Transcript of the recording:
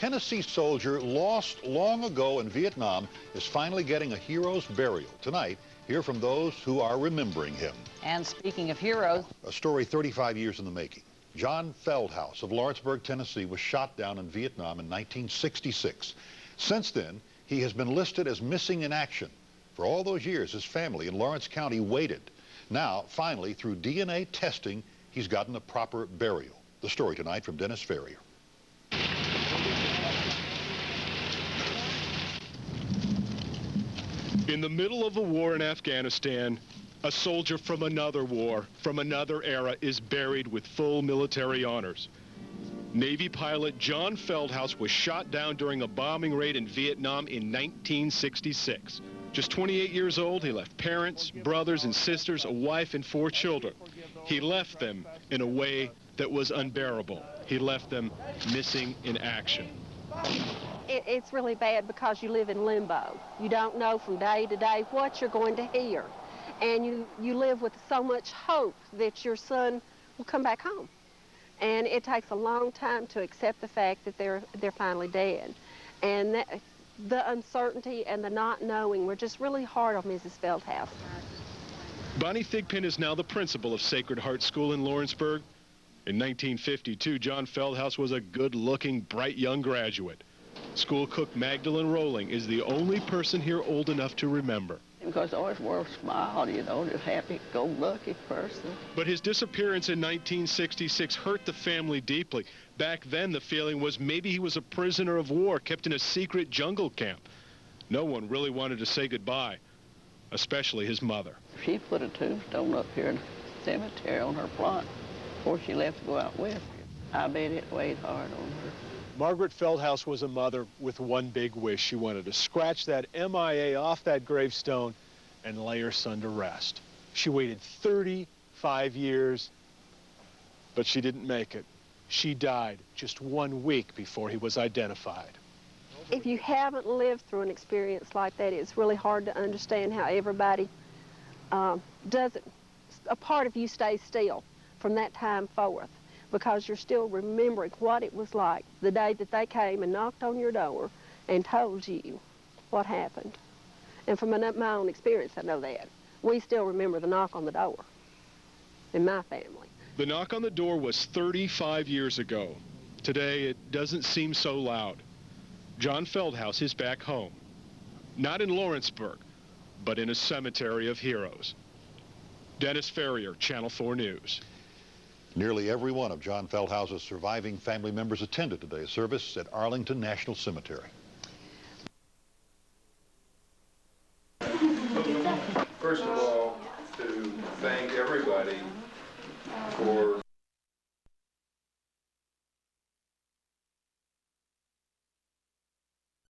Tennessee soldier lost long ago in Vietnam is finally getting a hero's burial. Tonight, hear from those who are remembering him. And speaking of heroes, a story 35 years in the making. John Feldhaus of Lawrenceburg, Tennessee, was shot down in Vietnam in 1966. Since then, he has been listed as missing in action. For all those years, his family in Lawrence County waited. Now, finally, through DNA testing, he's gotten a proper burial. The story tonight from Dennis Ferrier. In the middle of a war in Afghanistan, a soldier from another war, from another era, is buried with full military honors. Navy pilot John Feldhaus was shot down during a bombing raid in Vietnam in 1966. Just 28 years old, he left parents, brothers and sisters, a wife and 4 children. He left them in a way that was unbearable. He left them missing in action. It's really bad because you live in limbo. You don't know from day to day what you're going to hear. And you live with so much hope that your son will come back home. And it takes a long time to accept the fact that they're finally dead. And the uncertainty and the not knowing were just really hard on Mrs. Feldhaus. Bonnie Thigpen is now the principal of Sacred Heart School in Lawrenceburg. In 1952, John Feldhaus was a good-looking, bright young graduate. School cook Magdalene Rowling is the only person here old enough to remember. Because I always wore a smile, you know, just happy-go-lucky person. But his disappearance in 1966 hurt the family deeply. Back then, the feeling was maybe he was a prisoner of war kept in a secret jungle camp. No one really wanted to say goodbye, especially his mother. She put a tombstone up here in the cemetery on her plot before she left to go out west. I bet it weighed hard on her. Margaret Feldhaus was a mother with one big wish. She wanted to scratch that MIA off that gravestone and lay her son to rest. She waited 35 years, but she didn't make it. She died just 1 week before he was identified. If you haven't lived through an experience like that, it's really hard to understand how everybody does it. A part of you stays still from that time forth, because you're still remembering what it was like the day that they came and knocked on your door and told you what happened. And from my own experience, I know that. We still remember the knock on the door in my family. The knock on the door was 35 years ago. Today, it doesn't seem so loud. John Feldhaus is back home. Not in Lawrenceburg, but in a cemetery of heroes. Dennis Ferrier, Channel 4 News. Nearly every one of John Feldhaus's surviving family members attended today's service at Arlington National Cemetery. First of all, to thank everybody for